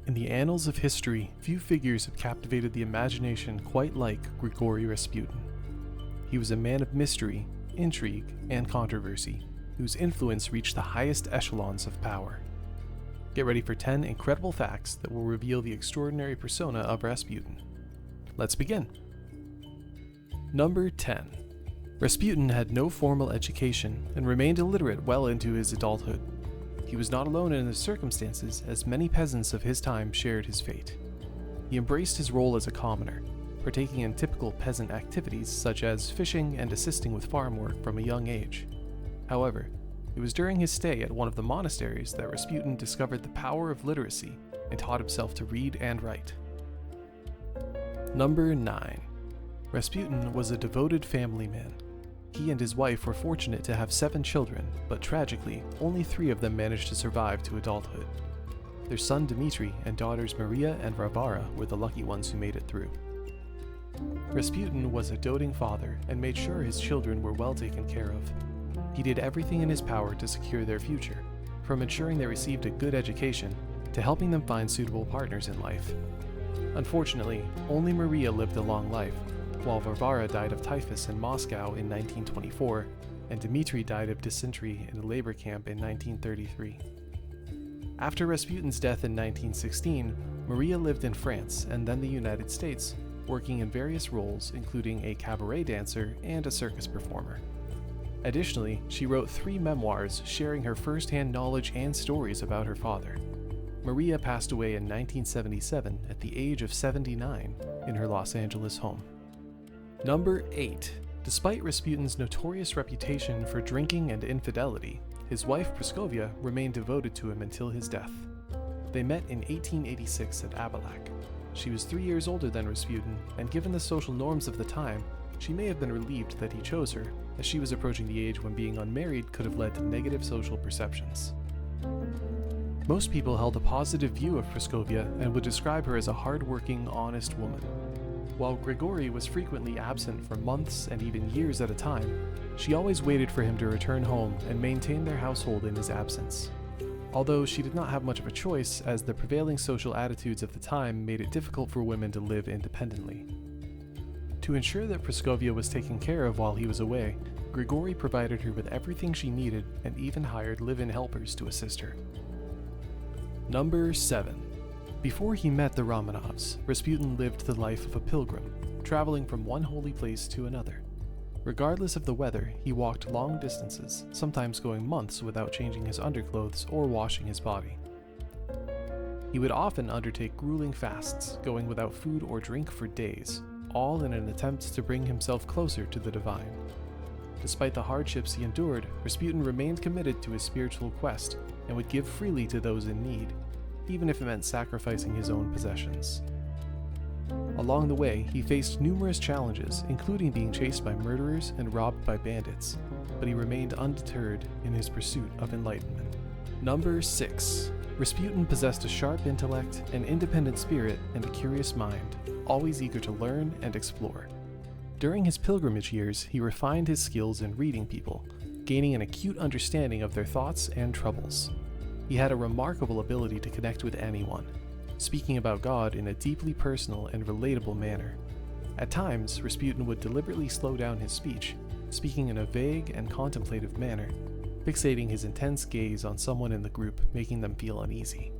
In the annals of history, few figures have captivated the imagination quite like Grigory Rasputin. He was a man of mystery, intrigue, and controversy, whose influence reached the highest echelons of power. Get ready for 10 incredible facts that will reveal the extraordinary persona of Rasputin. Let's begin. Number 10. Rasputin had no formal education and remained illiterate well into his adulthood. He was not alone in his circumstances, as many peasants of his time shared his fate. He embraced his role as a commoner, partaking in typical peasant activities such as fishing and assisting with farm work from a young age. However, it was during his stay at one of the monasteries that Rasputin discovered the power of literacy and taught himself to read and write. Number 9. Rasputin was a devoted family man. He and his wife were fortunate to have 7 children, but tragically, only 3 of them managed to survive to adulthood. Their son Dmitri and daughters Maria and Varvara were the lucky ones who made it through. Rasputin was a doting father and made sure his children were well taken care of. He did everything in his power to secure their future, from ensuring they received a good education to helping them find suitable partners in life. Unfortunately, only Maria lived a long life, while Varvara died of typhus in Moscow in 1924, and Dmitri died of dysentery in a labor camp in 1933. After Rasputin's death in 1916, Maria lived in France and then the United States, working in various roles including a cabaret dancer and a circus performer. Additionally, she wrote 3 memoirs sharing her first-hand knowledge and stories about her father. Maria passed away in 1977 at the age of 79 in her Los Angeles home. Number 8. Despite Rasputin's notorious reputation for drinking and infidelity, his wife Praskovia remained devoted to him until his death. They met in 1886 at Abalak. She was 3 years older than Rasputin, and given the social norms of the time, she may have been relieved that he chose her, as she was approaching the age when being unmarried could have led to negative social perceptions. Most people held a positive view of Praskovia and would describe her as a hard-working, honest woman. While Grigory was frequently absent for months and even years at a time, she always waited for him to return home and maintain their household in his absence. Although she did not have much of a choice, as the prevailing social attitudes of the time made it difficult for women to live independently. To ensure that Praskovia was taken care of while he was away, Grigory provided her with everything she needed and even hired live-in helpers to assist her. Number 7. Before he met the Romanovs, Rasputin lived the life of a pilgrim, traveling from one holy place to another. Regardless of the weather, he walked long distances, sometimes going months without changing his underclothes or washing his body. He would often undertake grueling fasts, going without food or drink for days, all in an attempt to bring himself closer to the divine. Despite the hardships he endured, Rasputin remained committed to his spiritual quest and would give freely to those in need, even if it meant sacrificing his own possessions. Along the way, he faced numerous challenges, including being chased by murderers and robbed by bandits, but he remained undeterred in his pursuit of enlightenment. Number 6. Rasputin possessed a sharp intellect, an independent spirit, and a curious mind, always eager to learn and explore. During his pilgrimage years, he refined his skills in reading people, gaining an acute understanding of their thoughts and troubles. He had a remarkable ability to connect with anyone, speaking about God in a deeply personal and relatable manner. At times, Rasputin would deliberately slow down his speech, speaking in a vague and contemplative manner, fixating his intense gaze on someone in the group, making them feel uneasy.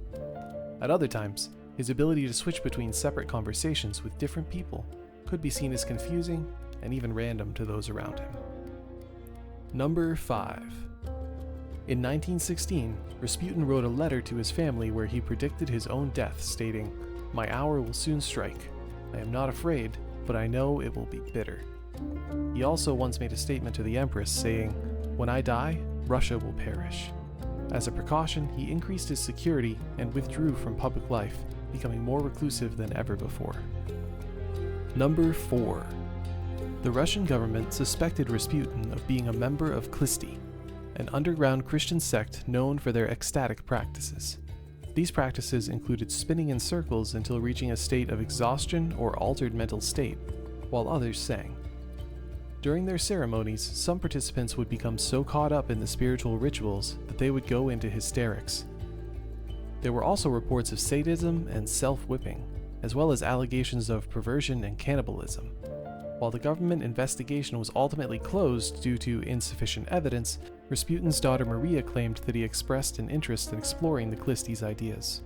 At other times, his ability to switch between separate conversations with different people could be seen as confusing and even random to those around him. Number 5. In 1916, Rasputin wrote a letter to his family where he predicted his own death, stating, "My hour will soon strike. I am not afraid, but I know it will be bitter." He also once made a statement to the Empress saying, "When I die, Russia will perish." As a precaution, he increased his security and withdrew from public life, becoming more reclusive than ever before. Number 4. The Russian government suspected Rasputin of being a member of Klisti, an underground Christian sect known for their ecstatic practices. These practices included spinning in circles until reaching a state of exhaustion or altered mental state, while others sang. During their ceremonies, some participants would become so caught up in the spiritual rituals that they would go into hysterics. There were also reports of sadism and self-whipping, as well as allegations of perversion and cannibalism. While the government investigation was ultimately closed due to insufficient evidence, Rasputin's daughter Maria claimed that he expressed an interest in exploring the Clistys' ideas.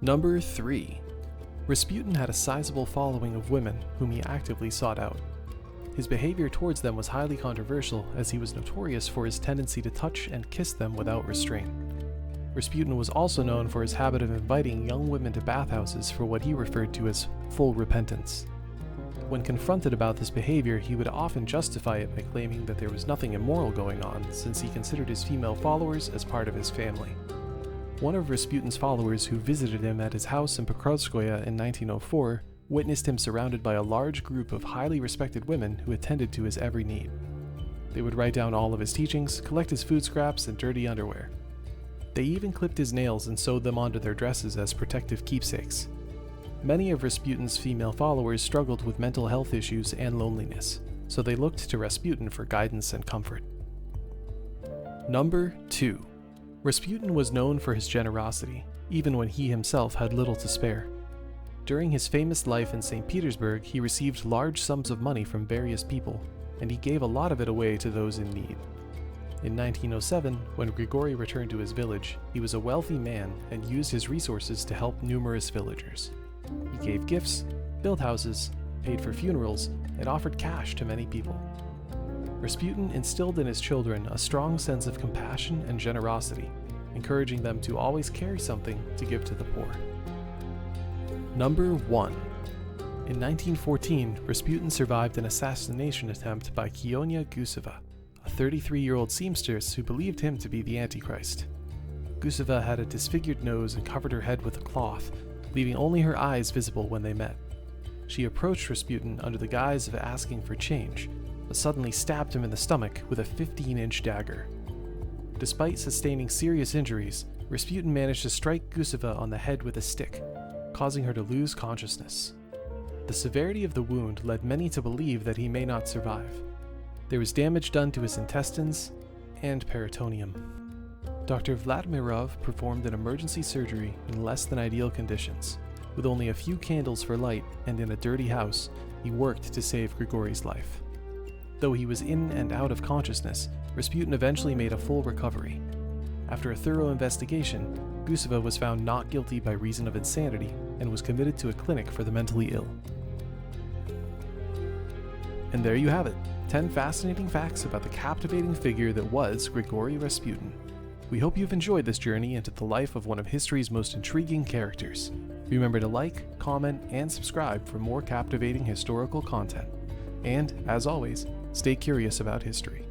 Number 3. Rasputin had a sizable following of women whom he actively sought out. His behavior towards them was highly controversial, as he was notorious for his tendency to touch and kiss them without restraint. Rasputin was also known for his habit of inviting young women to bathhouses for what he referred to as full repentance. When confronted about this behavior, he would often justify it by claiming that there was nothing immoral going on, since he considered his female followers as part of his family. One of Rasputin's followers who visited him at his house in Picryl in 1904 witnessed him surrounded by a large group of highly respected women who attended to his every need. They would write down all of his teachings, collect his food scraps and dirty underwear. They even clipped his nails and sewed them onto their dresses as protective keepsakes. Many of Rasputin's female followers struggled with mental health issues and loneliness, so they looked to Rasputin for guidance and comfort. Number 2. Rasputin was known for his generosity, even when he himself had little to spare. During his famous life in St. Petersburg, he received large sums of money from various people, and he gave a lot of it away to those in need. In 1907, when Grigory returned to his village, he was a wealthy man and used his resources to help numerous villagers. He gave gifts, built houses, paid for funerals, and offered cash to many people. Rasputin instilled in his children a strong sense of compassion and generosity, encouraging them to always carry something to give to the poor. Number 1. In 1914, Rasputin survived an assassination attempt by Kionia Guseva, a 33-year-old seamstress who believed him to be the Antichrist. Guseva had a disfigured nose and covered her head with a cloth, leaving only her eyes visible when they met. She approached Rasputin under the guise of asking for change, but suddenly stabbed him in the stomach with a 15-inch dagger. Despite sustaining serious injuries, Rasputin managed to strike Guseva on the head with a stick, causing her to lose consciousness. The severity of the wound led many to believe that he may not survive. There was damage done to his intestines and peritoneum. Dr. Vladimirov performed an emergency surgery in less than ideal conditions. With only a few candles for light and in a dirty house, he worked to save Grigory's life. Though he was in and out of consciousness, Rasputin eventually made a full recovery. After a thorough investigation, Guseva was found not guilty by reason of insanity and was committed to a clinic for the mentally ill. And there you have it, 10 fascinating facts about the captivating figure that was Grigory Rasputin. We hope you've enjoyed this journey into the life of one of history's most intriguing characters. Remember to like, comment, and subscribe for more captivating historical content. And, as always, stay curious about history.